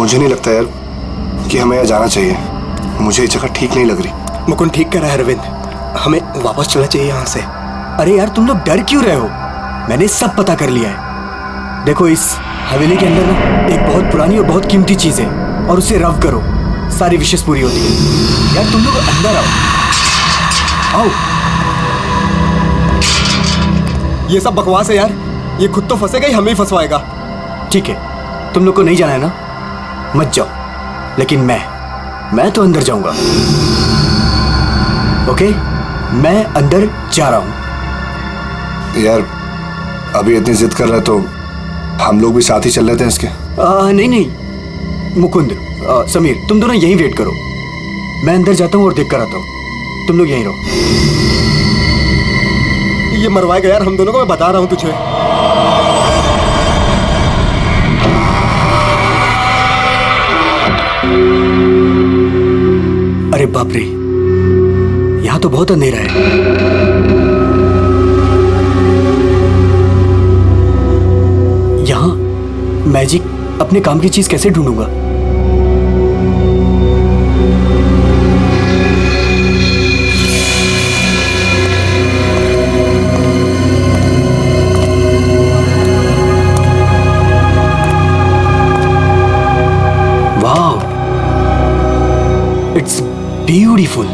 मुझे नहीं लगता यार कि हमें यहाँ जाना चाहिए। मुझे ये जगह ठीक नहीं लग रही। मुकुंद ठीक कर रहा है अरविंद, हमें वापस चलना चाहिए यहाँ से। अरे यार तुम लोग डर क्यों रहे हो? मैंने सब पता कर लिया है। देखो इस हवेली के अंदर ना एक बहुत पुरानी और बहुत कीमती चीज है, और उसे रब करो, सारी विशेष पूरी होती है। यार तुम लोग अंदर आओ, आओ। ये सब बकवास है यार, ये खुद तो फंसेगा ही हमें ही फंसवाएगा। ठीक है, तुम लोग को नहीं जाना है ना, मत जाओ, लेकिन मैं तो अंदर जाऊंगा। ओके, मैं अंदर जा रहा हूं। यार अभी इतनी जिद कर रहा है तो हम लोग भी साथ ही चल लेते हैं इसके। नहीं मुकुंद, समीर, तुम दोनों यहीं वेट करो। मैं अंदर जाता हूँ और देख कर आता हूँ, तुम लोग यहीं रहो। ये मरवाएगा यार हम दोनों को, मैं बता रहा हूँ तुझे। अरे बाप रे, यहाँ तो बहुत अंधेरा है। यहाँ मैजिक अपने काम की चीज कैसे ढूंढूंगा? वाह, इट्स ब्यूटीफुल।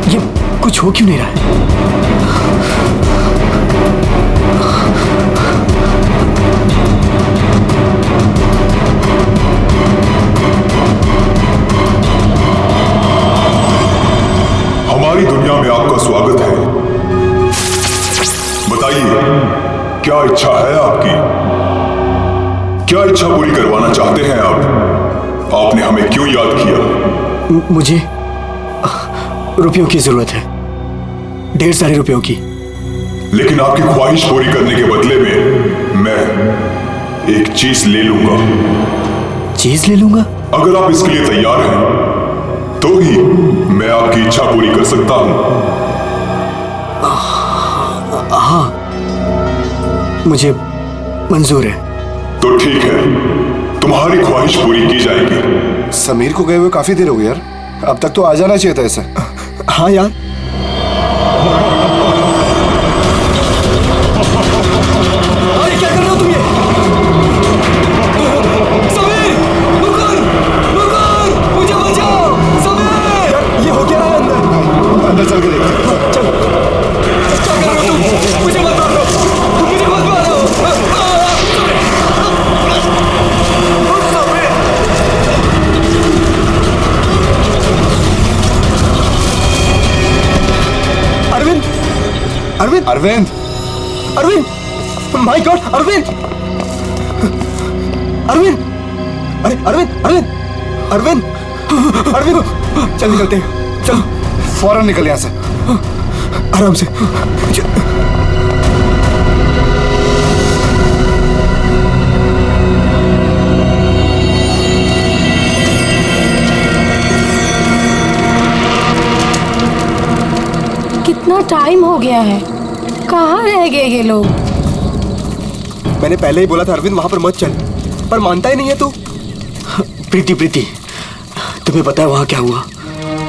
ये कुछ हो क्यों नहीं रहा है? हमारी दुनिया में आपका स्वागत है। बताइए, क्या इच्छा है आपकी? क्या इच्छा पूरी करवाना चाहते हैं आप? आपने हमें क्यों याद किया? मुझे रुपयों की जरूरत है, ढेर सारे रुपयों की। लेकिन आपकी ख्वाहिश पूरी करने के बदले में मैं एक चीज ले लूंगा। चीज ले लूंगा? अगर आप इसके लिए तैयार हैं तो ही मैं आपकी इच्छा पूरी कर सकता हूं। हाँ, मुझे मंजूर है। तो ठीक है, तुम्हारी ख्वाहिश पूरी की जाएगी। समीर को गए हुए काफी देर हो गई यार, अब तक तो आ जाना चाहिए था इसे। हाँ यार, अरे क्या कर रहे हो तुम? ये समीर, मुकुंद, मुकुंद, मुझे बचाओ। समीर, यार ये हो क्या रहा है अंदर? अंदर चल के देखते। चल, क्या कर रहे हो तुम? मुझे मत मारो, मुझे मत मारो। अरविंद, अरविंद, अरविंद, अरविंद, माय गॉड, अरविंद, अरविंद, अरे अरविंद, अरविंद, अरविंद, अरविंद, चल निकलते हैं, चल फौरन निकल यहाँ से। आराम से। कितना टाइम हो गया है, कहाँ रह गए ये लोग? मैंने पहले ही बोला था अरविंद वहां पर मत चल, पर मानता ही नहीं है तू। प्रीति, प्रीति, तुम्हें पता है वहां क्या हुआ?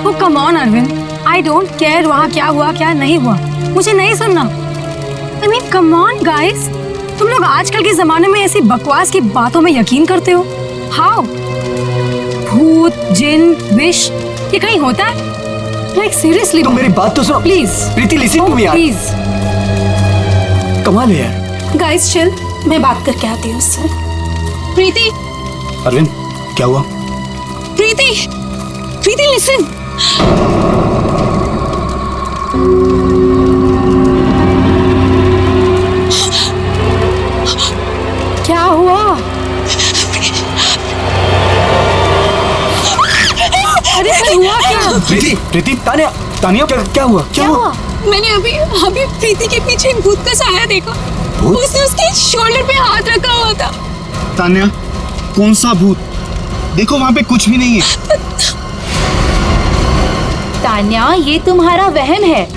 वो come on Arvind, I don't care वहाँ क्या हुआ क्या नहीं हुआ, मुझे नहीं सुनना। I mean come on guys, तुम लोग आजकल के जमाने में ऐसी बकवास की बातों में यकीन करते हो? हाउ? भूत, जिन, विश, ये कहीं होता है? लाइक सीरियसली तुम मेरी बात तो सुनो please. Preeti, listen to me यार, प्लीज कमाल है यार। गाइस चिल, मैं बात करके आती हूँ उससे। प्रीति, अरविंद क्या हुआ? प्रीति, प्रीति लिसन। क्या हुआ? अरे हुआ क्या? प्रीति, प्रीति, तानिया, तानिया, क्या हुआ? क्या हुआ? मैंने अभी प्रीति के पीछे एक भूत का साया देखा। उसने उसके शोल्डर पे हाथ रखा हुआ था। तान्या, कौन सा भूत? देखो वहां पे कुछ भी नहीं है। तान्या, ये तुम्हारा वहम है,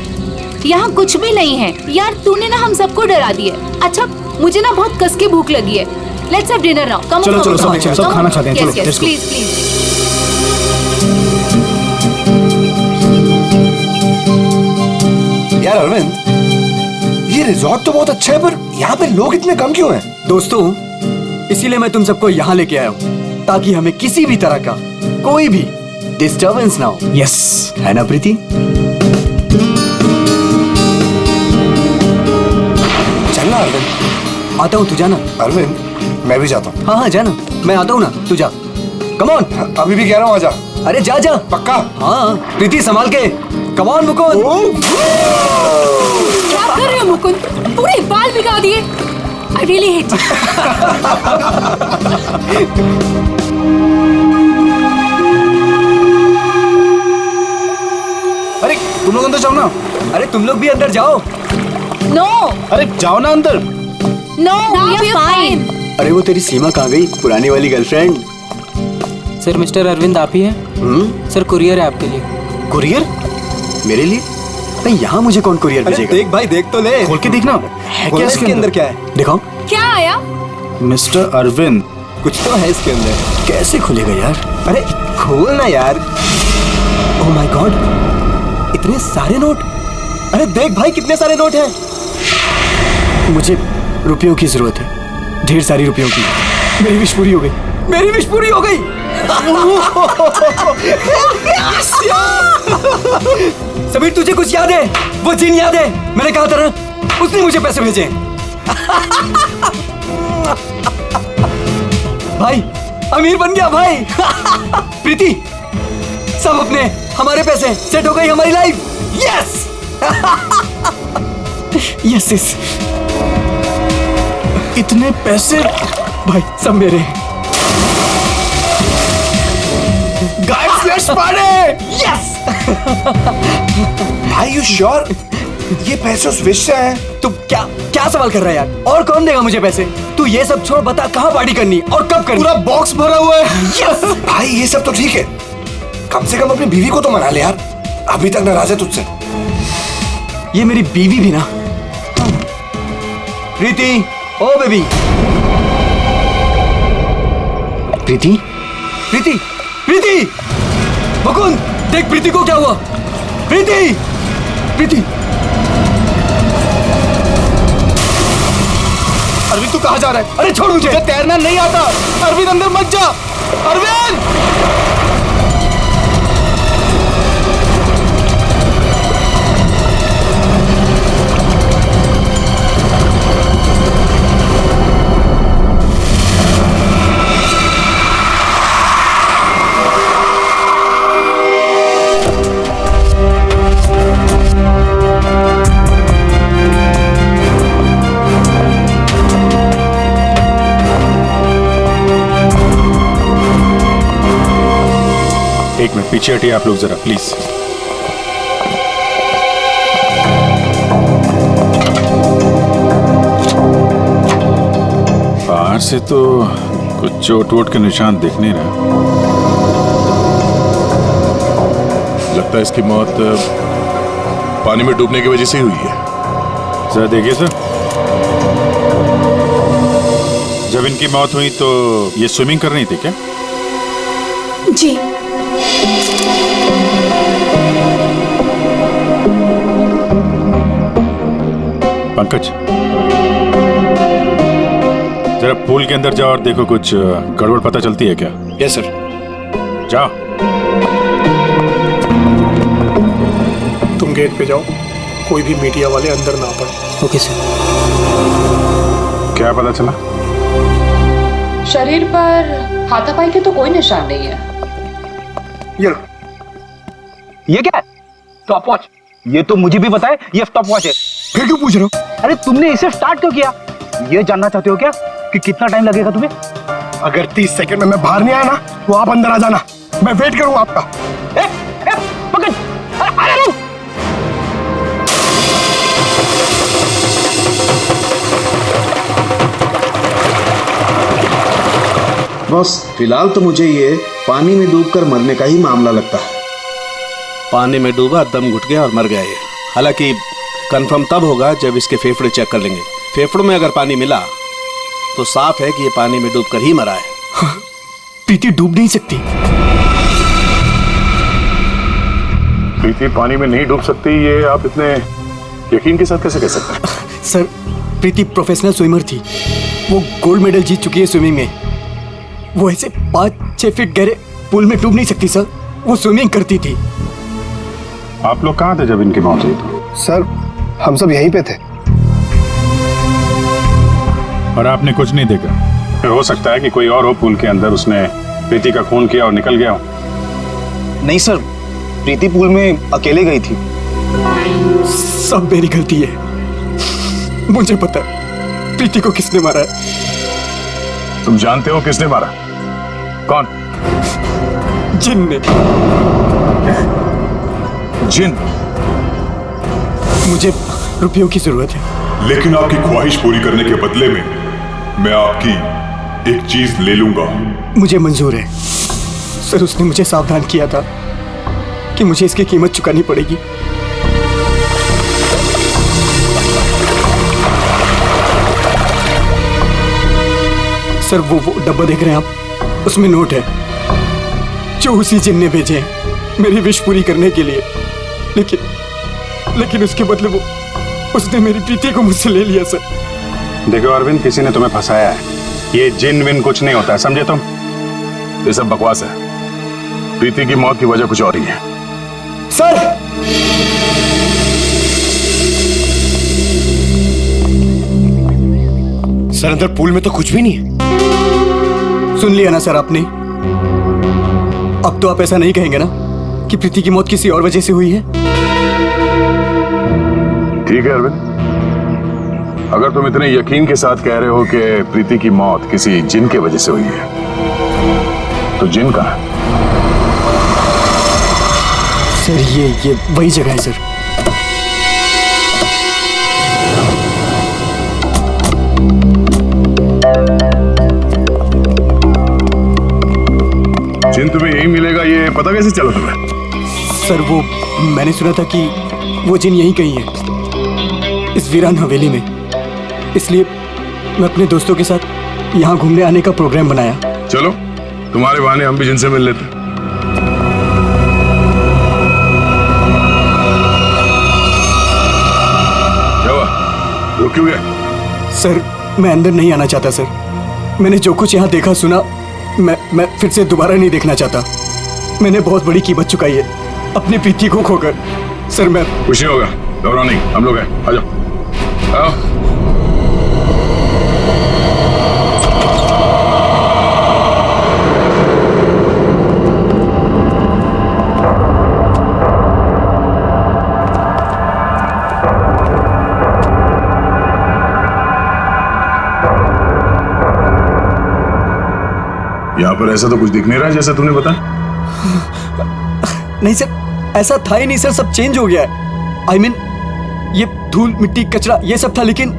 यहाँ कुछ भी नहीं है। यार तूने ना हम सबको डरा दिया। अच्छा मुझे ना बहुत कस के भूख लगी है। Let's have dinner now. Come चलो, सब खाना खाते हैं, चलो, yes let's go. Please please. यार अरविंद, ये रिजॉर्ट तो बहुत अच्छा है, पर यहाँ पे लोग इतने कम क्यों हैं? दोस्तों, इसीलिए मैं तुम सबको यहाँ लेके आया हूँ, ताकि हमें किसी भी तरह का कोई भी डिस्टर्बेंस ना हो। यस, है ना प्रीति? चलना अरविंद। आता हूँ, तू जाना। अरविंद, मैं भी जाता हूँ। हाँ हाँ जाना, मैं आता हूँ ना, तू जा। Come on. अभी भी कह रहा हूँ आजा। अरे जा जा। पक्का? हाँ प्रीति, संभाल के। Come on Mukund. क्या कर रहे हो मुकुंद? पूरे बाल बिगा दिए। I really hate you. अरे तुम लोग अंदर जाओ ना। अरे तुम लोग भी अंदर जाओ। No, अरे जाओ ना अंदर। no, we are fine. अरे वो तेरी सीमा कहाँ गई, पुरानी वाली गर्लफ्रेंड? सर मिस्टर अरविंद आप ही हैं? सर कुरियर है आपके लिए। कुरियर? मेरे लिए? नहीं, यहाँ मुझे कौन कुरियर भेजेगा? देख भाई, देख तो ले। खोल के देखना है क्या इसके अंदर। क्या है दिखाओ। क्या आया? मिस्टर अरविंद, कुछ तो है इसके अंदर। कैसे खुलेगा यार? अरे खोल ना यार। ओह माय गॉड, इतने सारे नोट। अरे देख भाई, कितने सारे नोट हैं। मुझे रुपयों की जरूरत है, ढेर सारी रुपयों की। मेरी विश पूरी हो गई, मेरी विश पूरी हो गई। समीर, तुझे कुछ याद है? वो जिन याद है? मैंने कहा था ना, उसने मुझे पैसे भेजे। भाई अमीर बन गया भाई। प्रीति, सब अपने हमारे पैसे, सेट हो गई हमारी लाइफ। Yes yes yes. इतने पैसे भाई, सब मेरे। Guys let's party. यस। भाई यू श्योर ये पैसे उस विश से हैं? तू क्या क्या सवाल कर रहा है यार? और कौन देगा मुझे पैसे? तू ये सब छोड़, बता कहाँ पार्टी करनी और कब करनी? पूरा बॉक्स भरा हुआ है। यस। भाई ये सब तो ठीक है, कम से कम अपनी बीवी को तो मना ले यार, अभी तक नाराज है तुझसे। ये मेरी बीवी भी ना। प्रीति, ओ बेबी। प्रीति, प्रीति, प्रीति। मुकुंद, देख प्रीति को क्या हुआ। प्रीति, प्रीति। अरविंद तू कहाँ जा रहा है? अरे छोड़ मुझे, तैरना नहीं आता। अरविंद अंदर मत जा। अरविंद! एक मिनट पीछे हटिए आप लोग जरा प्लीज। बाहर से तो कुछ चोट वोट के निशान दिख नहीं रहा। लगता है इसकी मौत पानी में डूबने की वजह से ही हुई है। जरा देखिए सर, जब इनकी मौत हुई तो ये स्विमिंग कर रही थी क्या? जी। पंकज, जरा पूल के अंदर जाओ और देखो कुछ गड़बड़ पता चलती है क्या? Yes sir. जाओ। तुम गेट पे जाओ, कोई भी मीडिया वाले अंदर ना पड़े। Okay sir. क्या पता चला? शरीर पर हाथापाई के तो कोई निशान नहीं है। ये क्या है? Stop watch. ये तो मुझे भी पता है ये स्टॉप वॉच है। फिर क्यों पूछ रहे हो? अरे तुमने इसे स्टार्ट क्यों किया? ये जानना चाहते हो क्या कि कितना टाइम लगेगा तुम्हें? अगर 30 सेकंड में मैं बाहर नहीं आया ना, तो आप अंदर आ जाना, मैं वेट करूंगा आपका। पकड़! अरे रुक! बस फिलहाल तो मुझे ये पानी में डूबकर मरने का ही मामला लगता है। पानी में डूबा, दम घुट गया और मर गया ये। हालांकि कंफर्म तब होगा जब इसके फेफड़े चेक कर लेंगे। फेफड़ों में अगर पानी मिला तो साफ है कि ये पानी में डूबकर ही मरा है। प्रीति डूब नहीं सकती। प्रीति पानी में नहीं डूब सकती, ये आप इतने यकीन के साथ कैसे कह सकते हैं? सर, प्रीति प्रोफेशनल स्विमर थी। वो गोल्ड मेडल जीत चुकी है स्विमिंग में। वो ऐसे 5-6 फीट गहरे पूल में डूब नहीं सकती सर। वो स्विमिंग करती थी। आप लोग कहाँ थे जब इनकी मौत हुई तो? सर, हम सब यहीं पे थे। और आपने कुछ नहीं देखा? फिर हो सकता है कि कोई और हो पूल के अंदर, उसने प्रीति का खून किया और निकल गया हो। नहीं सर, प्रीति पूल में अकेले गई थी। सब मेरी गलती है। मुझे पता है प्रीति को किसने मारा है। तुम जानते हो किसने मारा? कौन? जिन ने। जिन? मुझे रुपयों की जरूरत है। लेकिन आपकी ख्वाहिश पूरी करने के बदले में मैं आपकी एक चीज ले लूंगा। मुझे मंजूर है सर। उसने मुझे सावधान किया था कि मुझे इसकी कीमत चुकानी पड़ेगी। सर, वो डब्बा देख रहे हैं आप, उसमें नोट है जो उसी जिन ने भेजे हैं मेरी विश पूरी करने के लिए। लेकिन उसके बदले उसने मेरी प्रीति को मुझसे ले लिया सर। देखो अरविंद, किसी ने तुम्हें फंसाया है। ये जिन विन कुछ नहीं होता है, समझे तुम? ये सब बकवास है। प्रीति की मौत की वजह कुछ और ही है। सर, सर अंदर पूल में तो कुछ भी नहीं है। सुन लिया ना सर आपने? अब तो आप ऐसा नहीं कहेंगे ना कि प्रीति की मौत किसी और वजह से हुई है? ठीक है अरविंद, अगर तुम इतने यकीन के साथ कह रहे हो कि प्रीति की मौत किसी जिन के वजह से हुई है, तो जिन कहाँ है? सर, ये वही जगह है सर। जिन तुम्हें यही मिलेगा, ये पता कैसे चला तुम्हें? सर, वो मैंने सुना था कि वो जिन यहीं कहीं है, इस वीरान हवेली में। इसलिए मैं अपने दोस्तों के साथ यहाँ घूमने आने का प्रोग्राम बनाया। चलो, तुम्हारे बहाने हम भी जिनसे मिल लेते। क्या हुआ? रुक क्यों गए? सर, मैं अंदर नहीं आना चाहता सर। मैंने जो कुछ यहाँ देखा सुना, मैं फिर से दोबारा नहीं देखना चाहता। मैंने बहुत बड़ी कीमत चुकाई है अपनी प्रीति को खोकर। सर, मैं खुशी होगा, घबराओ नहीं, हम लोग हैं। आ जाओ, आओ। यहाँ पर ऐसा तो कुछ दिख नहीं रहा जैसा तुमने बताया। नहीं सर, ऐसा था ही नहीं सर। सब चेंज हो गया है। I mean, ये धूल मिट्टी कचरा ये सब था, लेकिन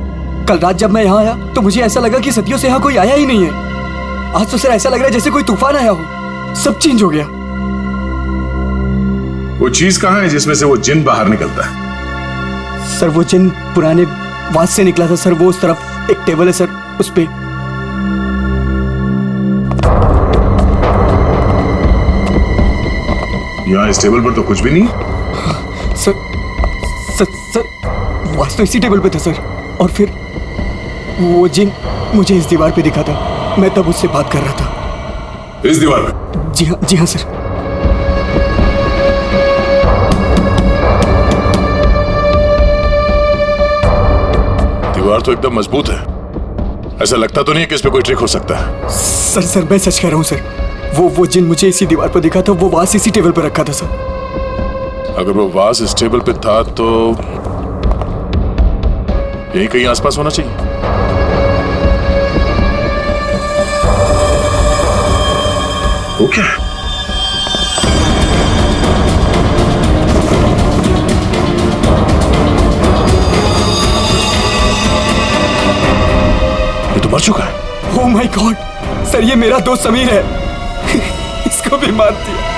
कल रात जब मैं यहाँ आया तो मुझे ऐसा लगा कि सदियों से यहाँ कोई आया ही नहीं है। आज तो सर ऐसा लग रहा है जैसे कोई तूफान आया हो। सब चेंज हो गया। वो चीज कहाँ है जिसमें से वो जिन बाहर निकलता है? सर, वो जिन पुराने वास से निकला था सर। वो उस तरफ एक टेबल है सर, उस पे। यहाँ इस टेबल पर तो कुछ भी नहीं। सर, वास तो इसी टेबल पे था सर। और फिर वो जिन मुझे इस दीवार पे दिखा था। मैं तब उससे बात कर रहा था। इस दीवार पे? जी हाँ सर। दीवार तो एकदम मजबूत है। ऐसा लगता तो नहीं है कि इस पे कोई ट्रिक हो सकता है। सर, मैं सच कह रहा हूँ सर। वो जिन मुझे इसी दीवार पर दिखा था। वो वास इसी टेबल पर रखा था सर। अगर वो वास इस टेबल पे था तो यही कहीं आसपास होना चाहिए। वो क्या है? ये तो मर चुका है। ओह माय गॉड सर, ये मेरा दोस्त समीर है। इसको भी मार दिया।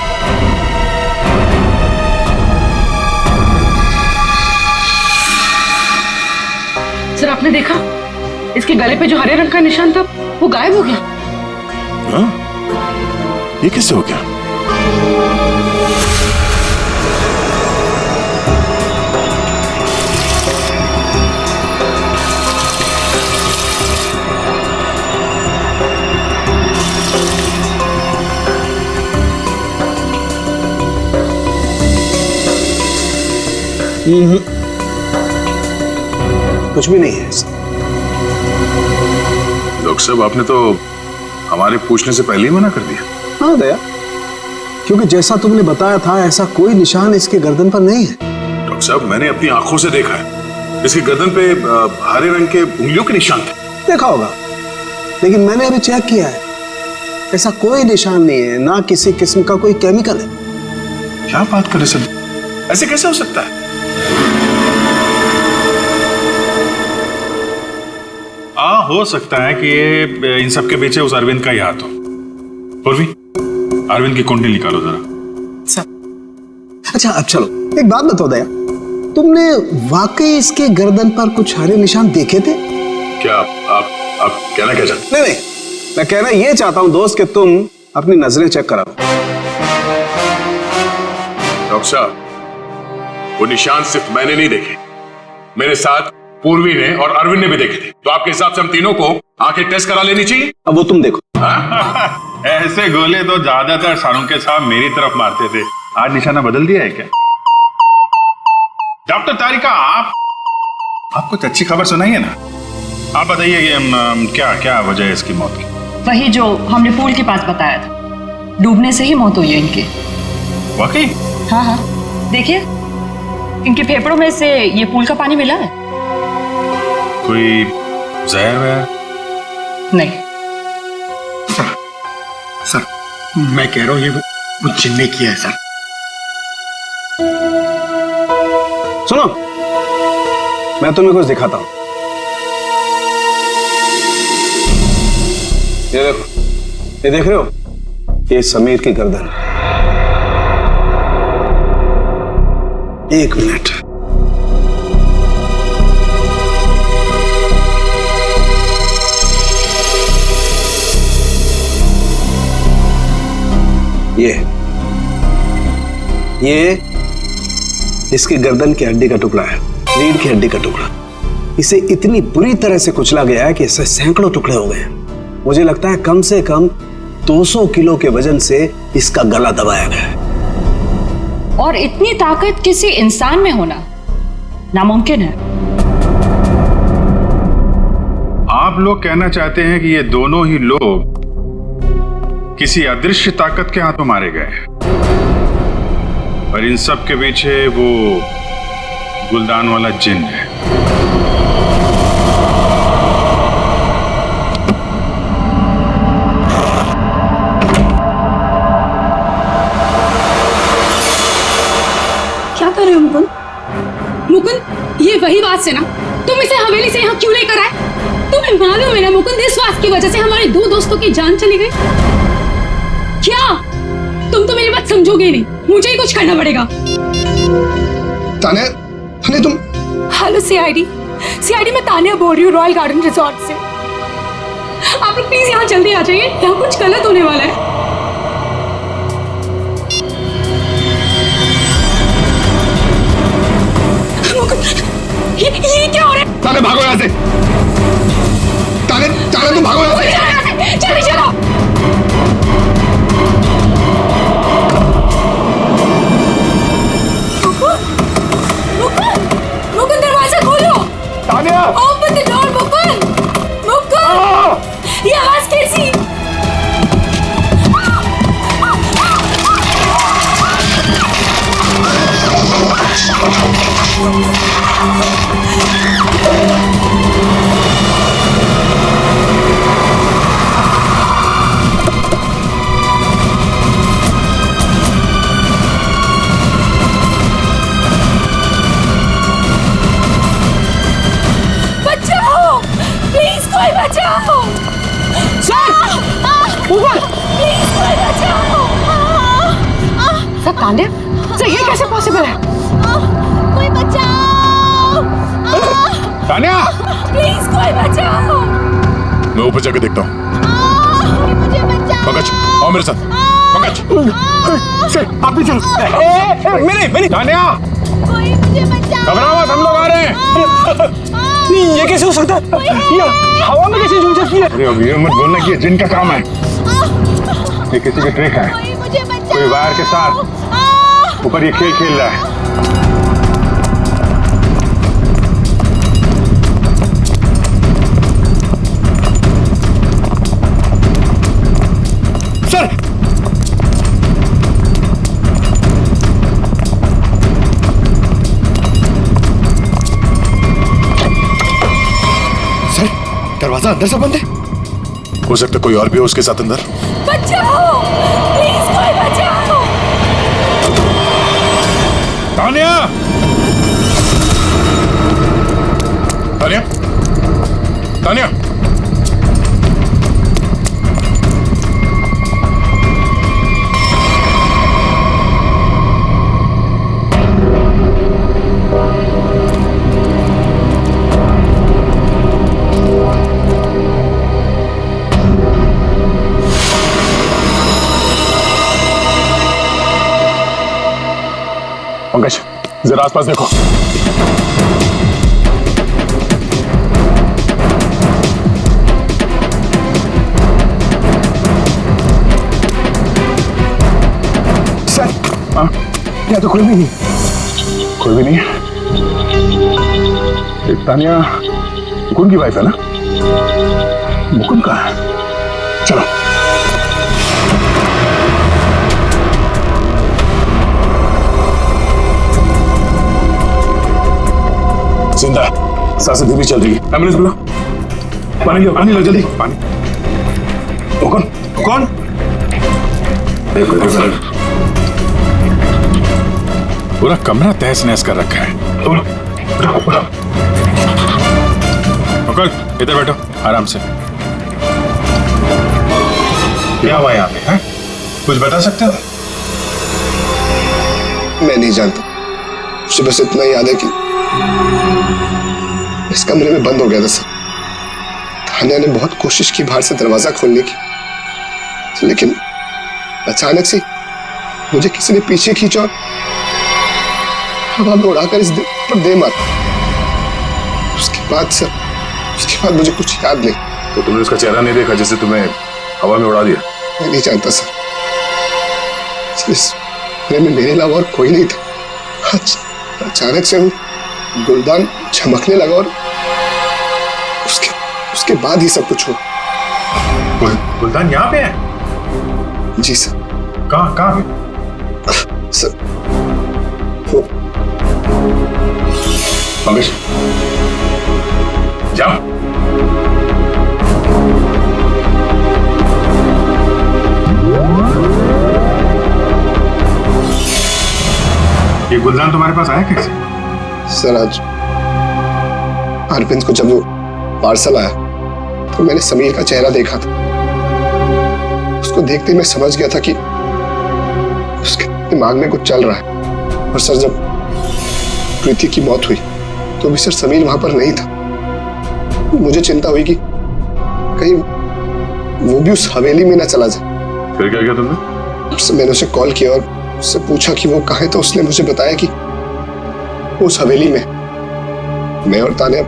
सर आपने देखा इसके गले पे जो हरे रंग का निशान था वो गायब हो गया। हाँ? ये कैसे हो गया? कुछ भी नहीं है। डॉक्टर साहब आपने तो हमारे पूछने से पहले ही मना कर दिया। हाँ दया, क्योंकि जैसा तुमने बताया था ऐसा कोई निशान इसके गर्दन पर नहीं है। डॉक्टर साहब मैंने अपनी आंखों से देखा है, इसकी गर्दन पे हरे रंग के उंगलियों के निशान थे। देखा होगा, लेकिन मैंने अभी चेक किया है, ऐसा कोई निशान नहीं है, ना किसी किस्म का कोई केमिकल है। क्या बात कर रहे सर, ऐसे कैसे हो सकता है? हो सकता है कि ये इन सब के पीछे उस अरविंद का ही हाथ हो। पूर्वी, अरविंद की कुंडली निकालो जरा। अच्छा अब चलो एक बात बताओ दया, तुमने वाकई इसके गर्दन पर कुछ हरे निशान देखे थे? क्या आप कहना क्या चाहते? नहीं, मैं कहना ये चाहता हूं दोस्त कि तुम अपनी नजरें चेक कराओ। डॉक्टर साहब, वो निशान सिर्फ मैंने नहीं देखे, मेरे साथ पूर्वी ने और अरविंद ने भी देखे थे। तो आपके हिसाब से हम तीनों को आंखें टेस्ट करा लेनी चाहिए। अब वो तुम देखो। ऐसे गोले तो ज्यादातर शाहरुख के साहब मेरी तरफ मारते थे, आज निशाना बदल दिया है क्या? डॉक्टर तारिका, आप कुछ अच्छी खबर सुनाइए ना। आप बताइए क्या क्या वजह है इसकी मौत की? वही जो हमने पूल के पास बताया था, डूबने से ही मौत हुई है इनकी। वाकई? हाँ, देखिए इनके फेफड़ों में से ये पूल का पानी मिला है। कोई जहर वहर? नहीं सर, मैं कह रहा हूं ये वो जिन ने किया है सर। सुनो, मैं तुम्हें कुछ दिखाता हूं। ये देखो, ये देख रहे हो, ये समीर की गर्दन। एक मिनट, ये इसकी गर्दन की हड्डी का टुकड़ा है, रीढ़ की हड्डी का टुकड़ा। इसे इतनी बुरी तरह से कुचला गया है कि इससे सैकड़ों टुकड़े हो गए। मुझे लगता है कम से कम 200 किलो के वजन से इसका गला दबाया गया है। और इतनी ताकत किसी इंसान में होना नामुमकिन है। आप लोग कहना चाहते हैं कि ये दोनों ही लोग किसी अदृश्य ताकत के हाथों मारे गए, और इन सब के पीछे वो गुलदान वाला जिन है। क्या कर रहे हो मुकुंद? मुकुंद, ये वही बात से ना तुम इसे हवेली से यहाँ क्यों लेकर आए? तुम्हें मालूम है ना मुकुंद, इस बात की वजह से हमारे 2 दोस्तों की जान चली गई। क्या तुम तो मेरी बात समझोगे नहीं, मुझे ही कुछ करना पड़ेगा। तान्या, तुम? हेलो सीआईडी, मैं तान्या बोल रही हूँ रॉयल गार्डन रिजॉर्ट से। आप लोग प्लीज यहाँ जल्दी आ जाइए, यहाँ कुछ गलत होने वाला है। ये क्या हो रहा है? तान्या भागो यहाँ से। तान्या तुम भागो यहाँ से। जल्दी चलो। मुकुंद, दरवाजा खोलो। Tanya, open the door Mukund. Mukund, ये आवाज कैसी? बचाओ, प्लीज कोई बचाओ। सर, प्लीज कोई बचाओ। सर तान्या, सर ये कैसे पॉसिबल है? कोई बचाओ। तान्या, प्लीज कोई बचाओ। मैं ऊपर जाकर देखता हूँ। मुझे बचाओ। पंकज, आओ मेरे साथ। पंकज, सर आप भी चलो। मेरी तान्या, कोई मुझे बचाओ। घबराओ मत, हम लोग आ रहे हैं। नहीं, ये कैसे हो सकता है? ये हवा में कैसे झूल सकती है? अरे अब ये मत बोलना कि ये जिन का काम है। ये किसी की ट्रिक है। कोई मुझे बचाओ। कोई वायर के साथ ऊपर ये खेल रहा है। सर सर दरवाजा अंदर से बंद है। हो सकता है कोई और भी हो उसके साथ अंदर। बचाओ, प्लीज कोई बचाओ। तान्या, तान्या, तान्या, पंकज, जरा आसपास देखो। सर हाँ, यहाँ तो कोई भी नहीं। कोई भी नहीं है। तान्या मुकुंद की वाइफ है ना? मुकुंद कहाँ है? चलो। जिंदा है, सांसें धीमी चल रही है। एम्बुलेंस बुला। पानी लो जल्दी। पानी। कौन? कौन? पूरा कमरा तहस नहस कर रखा है। इधर बैठो आराम से। क्या हुआ यहाँ पे है? कुछ बता सकते हो? मैं नहीं जानता, मुझे बस इतना याद है कि इस कमरे में बंद हो गया था सर। तान्या ने बहुत कोशिश की बाहर से दरवाजा खोलने की, लेकिन अचानक से मुझे किसी ने पीछे खींचा और हवा में उड़ाकर इस दिल पर दे मारा। उसके बाद मुझे कुछ याद नहीं। तो तुमने उसका चेहरा नहीं देखा जिसे तुम्हें हवा में उड़ा दिया? मैं नहीं जानता सर, इस कमरे में मेरे अलावा और कोई नहीं था। अचानक से वो गुलदान चमकने लगा और उसके बाद ही सब कुछ हुआ। गुलदान यहाँ पे है? जी सर। कहाँ पे? सर वो पंकज, जाओ। ये गुलदान तुम्हारे पास आया कैसे? सर आज अरविंद को जब वो पार्सल आया तो मैंने समीर का चेहरा देखा था। उसको देखते मैं समझ गया था कि उसके दिमाग में कुछ चल रहा है। और सर जब प्रीति की मौत हुई तो भी सर समीर वहां पर नहीं था। मुझे चिंता हुई कि कहीं वो भी उस हवेली में ना चला जाए। फिर क्या किया तुमने? मैंने उसे कॉल किया और उससे पूछा कि वो कहाँ है, तो उसने मुझे बताया कि उस हवेली में। मैं और तान्या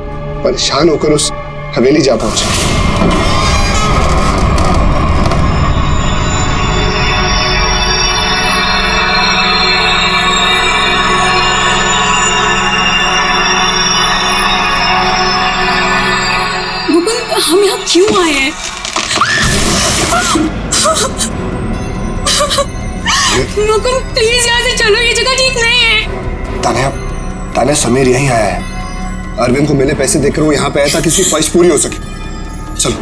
परेशान होकर उस हवेली जा पहुंचे। मुकुंद, हम यहाँ क्यों आए हैं? मुकुंद प्लीज यहाँ से चलो, ये जगह ठीक नहीं है। तान्या समीर यहीं आया है। अरविंद को मैंने पैसे देकर वो यहाँ पे आया था कि उसकी ख्वाहिश पूरी हो सके। चलो।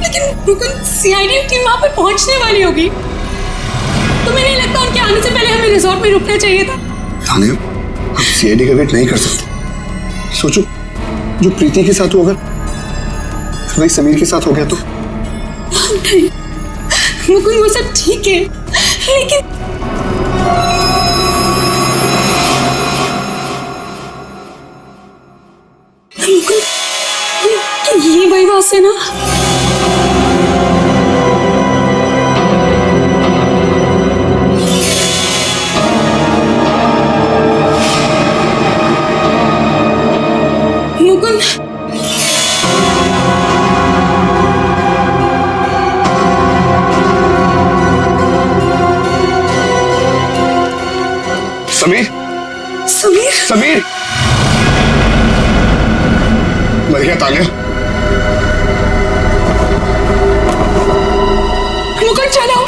लेकिन मुकुंद, सीआईडी टीम वहाँ पर पहुँचने वाली होगी। तुम्हें नहीं लगता उनके आने से पहले हमें रिजॉर्ट में रुकना चाहिए था? तान्या, हम सीआईडी का वेट नहीं कर सकते। सोचो, जो प्रीति के साथ होगा वही समीर के साथ हो गया तो? नहीं मुकुंद, वो सब ठीक है, लेकिन से ना। मुकुंद, समीर, समीर, समीर, मर गया तान्या। मुकुंद चलो।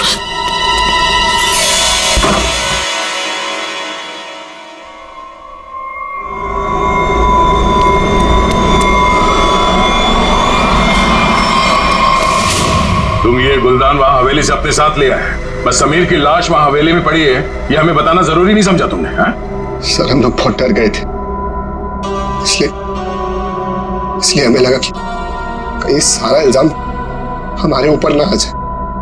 तुम ये गुलदान वहां हवेली से अपने साथ ले आए, बस समीर की लाश वहां हवेली में पड़ी है ये हमें बताना जरूरी नहीं समझा तुमने? सर हम लोग बहुत डर गए थे, इसलिए हमें लगा कि कहीं सारा इल्जाम हमारे ऊपर ना आ जाए।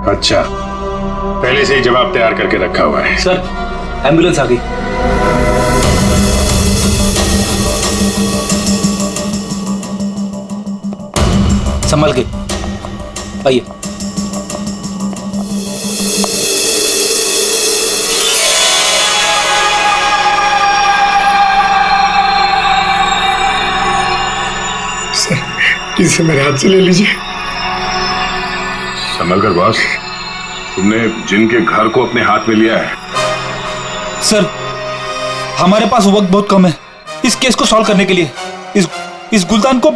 अच्छा, पहले से ही जवाब तैयार करके रखा हुआ है। सर एम्बुलेंस आ गई। संभल के आइए। इसे मेरे हाथ से ले लीजिए। संभल कर बॉस, तुमने जिनके घर को अपने हाथ में लिया है। सर हमारे पास वक्त बहुत कम है इस केस को सॉल्व करने के लिए। इस गुलदान को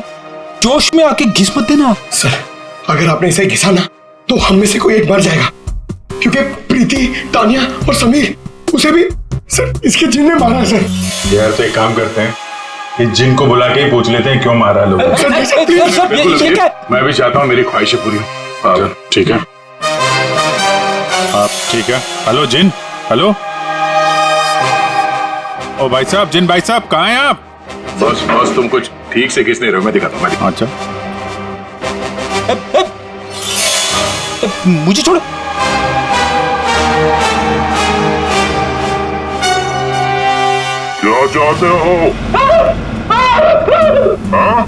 जोश में आके घिस मत देना। सर अगर आपने इसे घिसा ना तो हम में से कोई एक मर जाएगा, क्योंकि प्रीति, तानिया और समीर, उसे भी सर इसके जिन ने मारा है। सर यार तो एक काम करते हैं, इस जिन को बुला के ही पूछ लेते हैं क्यों मारा लोगों को। मैं भी चाहता हूँ मेरी ख्वाहिशें पूरी हो। ठीक है आप ठीक है। हेलो जिन, हेलो। ओ भाई साहब, जिन भाई साहब कहाँ हैं आप? बॉस बॉस तुम कुछ ठीक से किस नहीं रहे हो, मैं दिखाता हूँ। अच्छा मुझे छोड़ो। क्या चाहते हो? हाँ?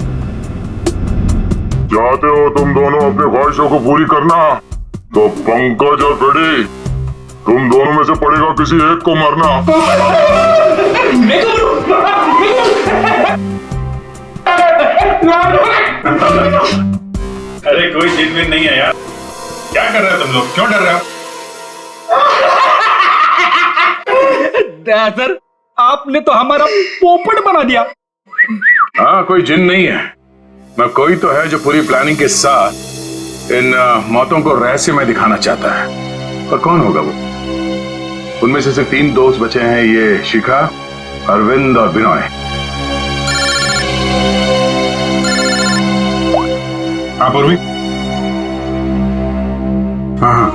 चाहते हो तुम दोनों अपनी ख्वाहिशों को पूरी करना? तो पंकज और फ्रेडी, तुम दोनों में से पड़ेगा किसी एक को मरना। अरे कोई जिद में नहीं है यार, क्या कर रहे हो तुम लोग, क्यों डर रहे हो? सर आपने तो हमारा पोपट बना दिया। हाँ कोई जिन नहीं है, मैं कोई तो है जो पूरी प्लानिंग के साथ इन मौतों को रहस्य में दिखाना चाहता है। पर कौन होगा वो? उनमें से सिर्फ 3 दोस्त बचे हैं, ये शिखा, अरविंद और बिनॉय। हाँ पूर्वी। हाँ हाँ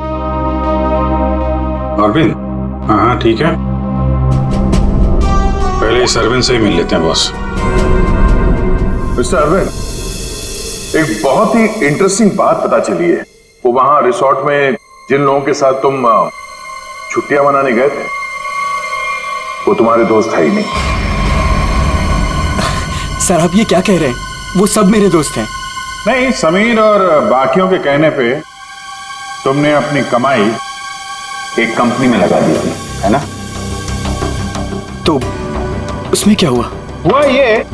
अरविंद, हाँ हाँ ठीक है। पहले इस अरविंद से ही मिल लेते हैं बॉस। मिस्टर अरविंद, एक बहुत ही इंटरेस्टिंग बात पता चली है। वो वहां रिसोर्ट में जिन लोगों के साथ तुम छुट्टियां मनाने गए थे, वो तुम्हारे दोस्त है ही नहीं। सर आप ये क्या कह रहे हैं? वो सब मेरे दोस्त हैं। नहीं, समीर और बाकियों के कहने पे तुमने अपनी कमाई एक कंपनी में लगा दी थी, है ना? तो उसमें क्या हुआ? हुआ ये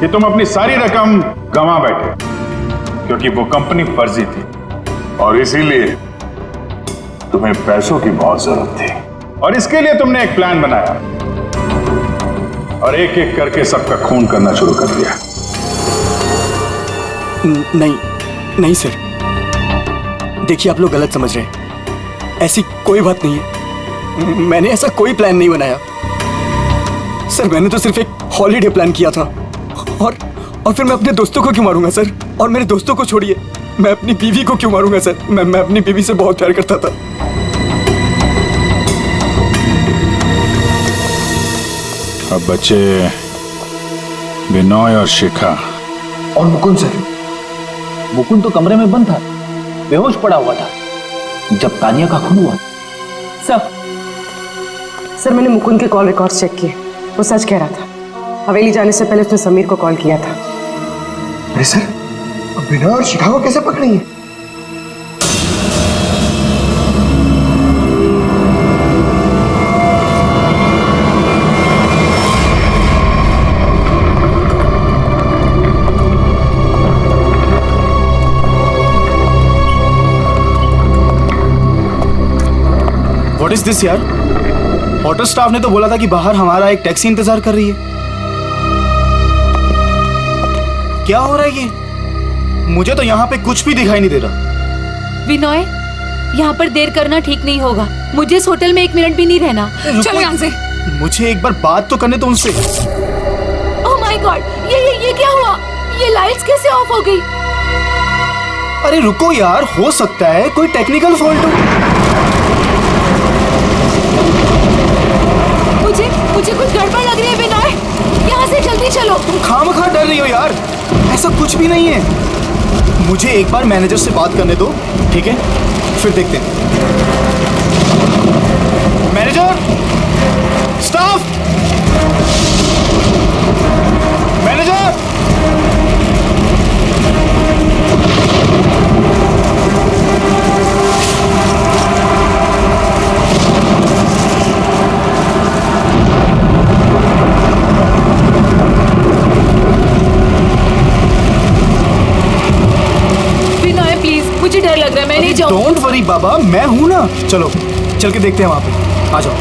कि तुम अपनी सारी रकम गंवा बैठे, क्योंकि वो कंपनी फर्जी थी और इसीलिए तुम्हें पैसों की बहुत जरूरत थी। और इसके लिए तुमने एक प्लान बनाया और एक एक करके सबका खून करना शुरू कर दिया। नहीं नहीं सर, देखिए आप लोग गलत समझ रहे हैं। ऐसी कोई बात नहीं है, मैंने ऐसा कोई प्लान नहीं बनाया। सर मैंने तो सिर्फ एक हॉलीडे प्लान किया था और फिर मैं अपने दोस्तों को क्यों मारूंगा सर? और मेरे दोस्तों को छोड़िए, मैं अपनी बीवी को क्यों मारूंगा सर? मैं अपनी बीवी से बहुत प्यार करता था। अब बच्चे बिनॉय और शिखा और मुकुंद सर। मुकुंद तो कमरे में बंद था, बेहोश पड़ा हुआ था जब तानिया का खून हुआ। सर मैंने मुकुंद के कॉल रिकॉर्ड्स चेक किए, वो सच कह रहा था। हवेली जाने से पहले उसने समीर को कॉल किया था। अरे सर बिना और शिकागो कैसे पकड़ी है? व्हाट इज दिस यार? होटल स्टाफ ने तो बोला था कि बाहर हमारा एक टैक्सी इंतजार कर रही है। क्या हो रहा है ये? मुझे तो यहाँ पे कुछ भी दिखाई नहीं दे रहा। विनय, यहाँ पर देर करना ठीक नहीं होगा। मुझे इस होटल में 1 मिनट भी नहीं रहना। चलो यहाँ से। मुझे एक बार बात तो करने दो उनसे। ओह माय गॉड, ये क्या हुआ? ये लाइट्स कैसे ऑफ हो गई? अरे रुको यार, हो सकता है कोई टेक्निकल फॉल्ट हो। मुझे कुछ गड़बड़ लग रही है विनय, यहाँ से जल्दी चलो। तुम खामखा डर रही हो यार, ऐसा कुछ भी नहीं है। मुझे एक बार मैनेजर से बात करने दो, ठीक है? फिर देखते हैं। Manager, staff, manager. मुझे डर लग रहा है, मैं नहीं जाऊंगी। डोंट वरी बाबा, मैं हूं ना। चलो चल के देखते हैं वहां पे। आ जाओ।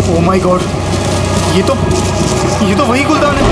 ओह माय गॉड, ये तो वही गुलदान है।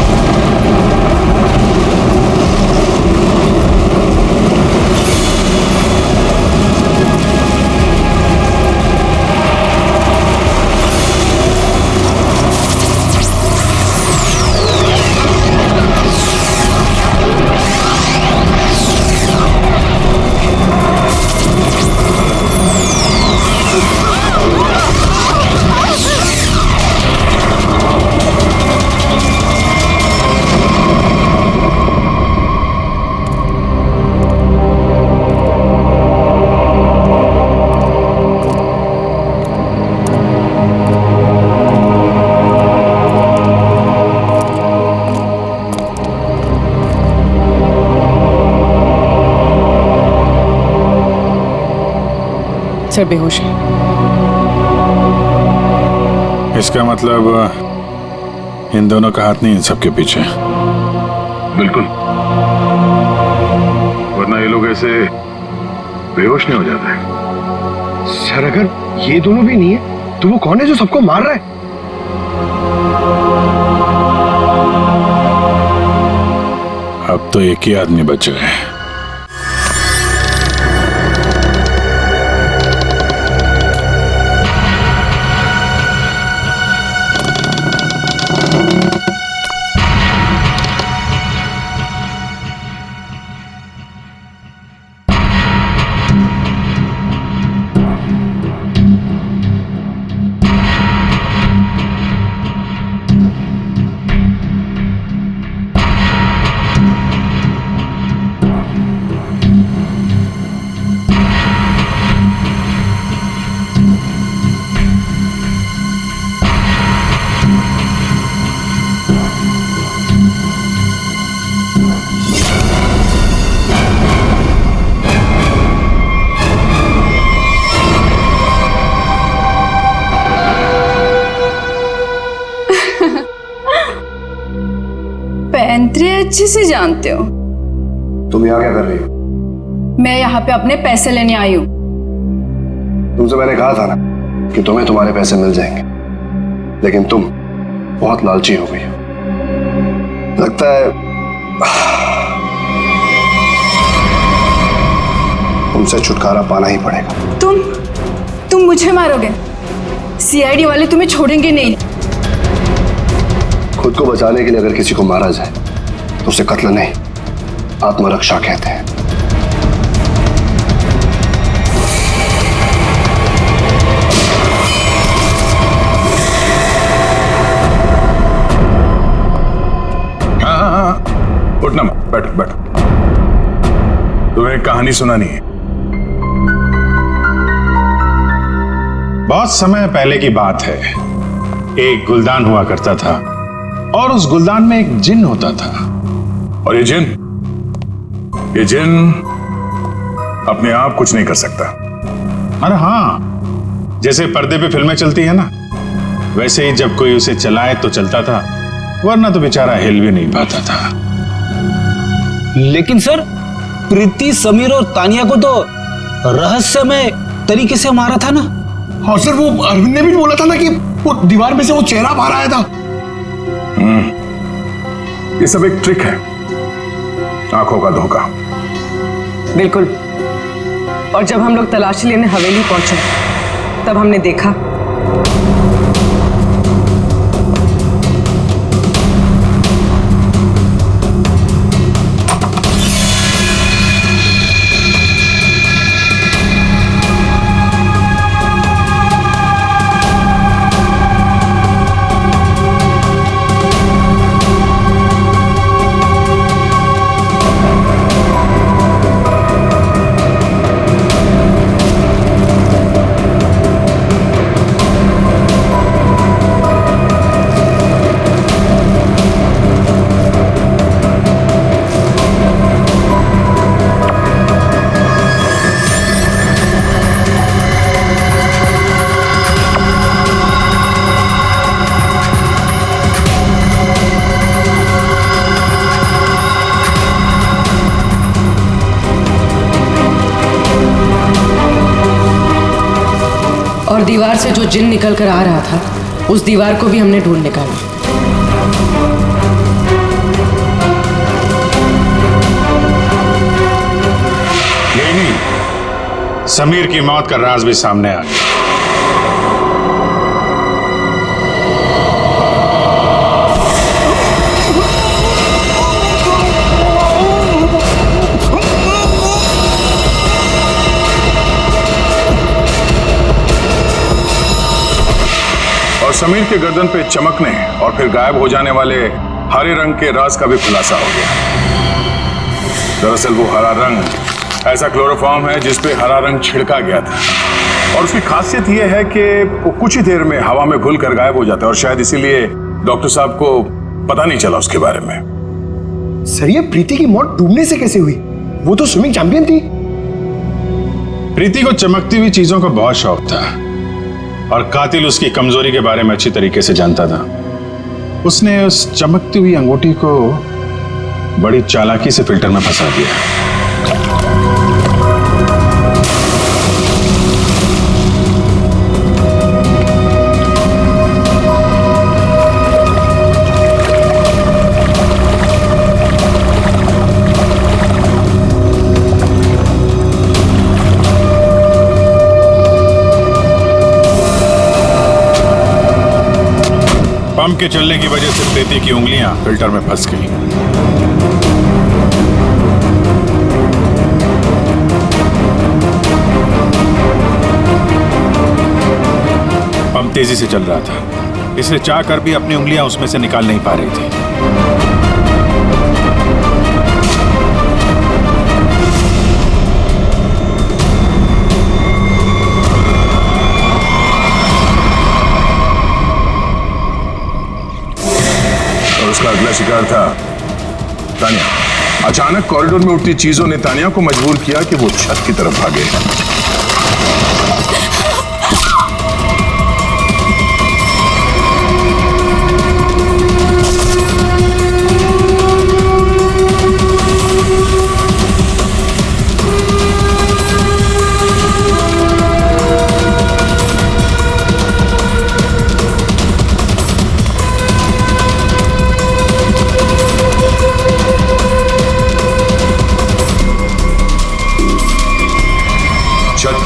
सर बेहोश है। इसका मतलब इन दोनों का हाथ नहीं इन सबके पीछे। बिल्कुल, वरना ये लोग ऐसे बेहोश नहीं हो जाते। सर अगर ये दोनों भी नहीं है तो वो कौन है जो सबको मार रहा है? अब तो एक ही आदमी बच गए। पैंतरे अच्छे से जानते हो। तुम यहाँ क्या कर रही हो? मैं यहाँ पे अपने पैसे लेने आई हूँ। तुमसे मैंने कहा था ना कि तुम्हें तुम्हारे पैसे मिल जाएंगे, लेकिन तुम बहुत लालची हो गई हो। लगता है तुमसे छुटकारा पाना ही पड़ेगा। तुम मुझे मारोगे? सीआईडी वाले तुम्हें छोड़ेंगे नहीं। खुद को बचाने के लिए अगर किसी को मारा जाए तो उसे कत्ल नहीं, आत्मरक्षा कहते हैं। हाँ, उठना मत, बैठो बैठो। कहानी सुनानी है। बहुत समय पहले की बात है, एक गुलदान हुआ करता था और उस गुलदान में एक जिन होता था। और ये जिन अपने आप कुछ नहीं कर सकता। अरे हाँ, जैसे पर्दे पे फिल्में चलती है ना, वैसे ही जब कोई उसे चलाए तो चलता था, वरना तो बेचारा हिल भी नहीं पाता था। लेकिन सर, प्रीति, समीर और तानिया को तो रहस्यमय तरीके से मारा था ना। हाँ सर, वो अरविंद ने भी बोला था ना कि वो दीवार में से वो चेहरा बाहर आया था। ये सब एक ट्रिक है, आंखों का धोखा। बिल्कुल। और जब हम लोग तलाशी लेने हवेली पहुंचे तब हमने देखा और दीवार से जो जिन निकल कर आ रहा था, उस दीवार को भी हमने ढूंढ निकाला। यही नहीं, समीर की मौत का राज भी सामने आ गया। और समीर के गर्दन पे चमकने और फिर गायब हो जाने वाले हरे रंग के राज का भी खुलासा हो गया। दरअसल वो हरा रंग ऐसा क्लोरोफॉर्म है जिसपे हरा रंग छिड़का गया था, और उसकी खासियत ये है कि वो कुछ ही देर में हवा में घुल कर गायब हो जाता है, और शायद इसीलिए डॉक्टर साहब को पता नहीं चला उसके बारे में। सर, ये प्रीति की मौत डूबने से कैसे हुई? वो तो स्विमिंग चैंपियन थी। प्रीति को चमकती हुई चीजों का बहुत शौक था, और कातिल उसकी कमजोरी के बारे में अच्छी तरीके से जानता था। उसने उस चमकती हुई अंगूठी को बड़ी चालाकी से फिल्टर में फंसा दिया। पंप के चलने की वजह से प्रीति की उंगलियां फिल्टर में फंस गई। पंप तेजी से चल रहा था, इसलिए चाहकर भी अपनी उंगलियां उसमें से निकाल नहीं पा रही थी। उसका अगला शिकार था तानिया। अचानक कॉरिडोर में उठती चीजों ने तानिया को मजबूर किया कि वो छत की तरफ भागे।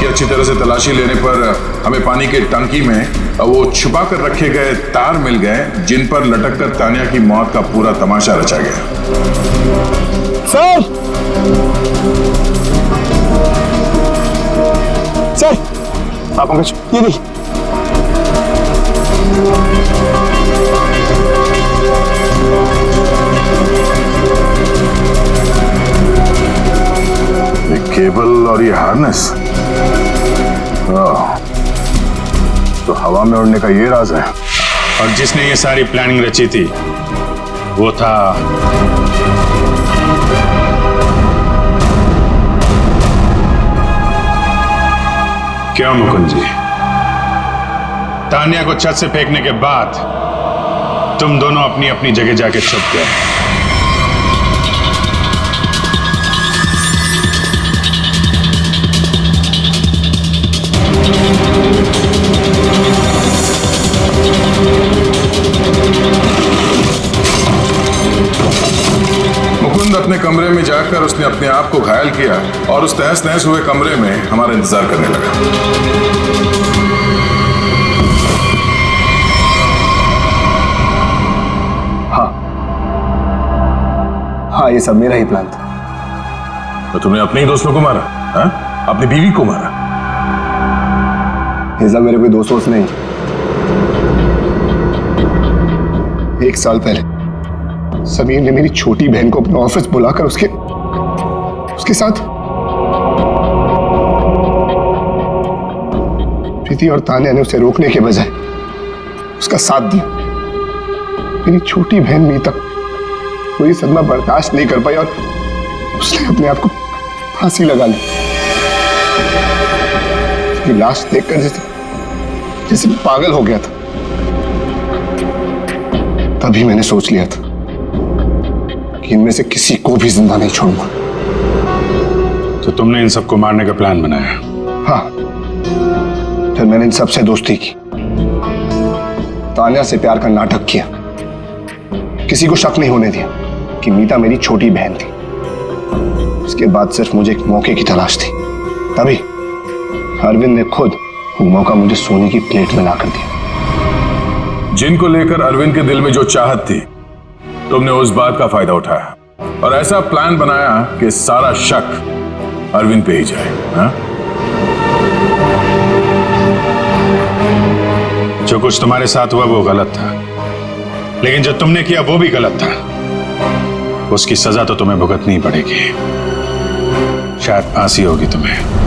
अच्छी तरह से तलाशी लेने पर हमें पानी के टंकी में वो छुपा कर रखे गए तार मिल गए, जिन पर लटक कर तानिया की मौत का पूरा तमाशा रचा गया। सर, सर, आप ये नहीं। विक्की, केबल और ये हार्नेस, तो हवा में उड़ने का ये राज है। और जिसने ये सारी प्लानिंग रची थी वो था क्यों मुकुंद जी? तानिया को छत से फेंकने के बाद तुम दोनों अपनी अपनी जगह जाके छुप गए। मुकुंद अपने कमरे में जाकर उसने अपने आप को घायल किया और उस तहस नहस हुए कमरे में हमारा इंतजार करने लगा। हाँ, ये सब मेरा ही प्लान था। तो तुमने अपने ही दोस्तों को मारा? हाँ? अपनी बीवी को मारा? ये सब मेरे कोई दोस्त नहीं। 1 साल पहले समीर ने मेरी छोटी बहन को अपने ऑफिस बुलाकर उसके साथ प्रीति और तान्या ने उसे रोकने के बजाय उसका साथ दिया। मेरी छोटी बहन मीता वो ये सदमा बर्दाश्त नहीं कर पाई और उसने अपने आप को फांसी लगा ली। उसकी लाश देखकर जैसे पागल हो गया था। तभी मैंने सोच लिया था कि इनमें से किसी को भी जिंदा नहीं छोड़ूंगा। तो तुमने इन सबको मारने का प्लान बनाया? हाँ, फिर मैंने इन सबसे दोस्ती की, तान्या से प्यार का नाटक किया, किसी को शक नहीं होने दिया कि मीता मेरी छोटी बहन थी। उसके बाद सिर्फ मुझे एक मौके की तलाश थी, तभी अरविंद ने खुद वो मौका मुझे सोने की प्लेट में ला कर दिया। जिनको लेकर अरविंद के दिल में जो चाहत थी, तुमने उस बात का फायदा उठाया और ऐसा प्लान बनाया कि सारा शक अरविंद पे ही जाए। हा? जो कुछ तुम्हारे साथ हुआ वो गलत था, लेकिन जो तुमने किया वो भी गलत था। उसकी सजा तो तुम्हें भुगतनी पड़ेगी, शायद फांसी होगी तुम्हें।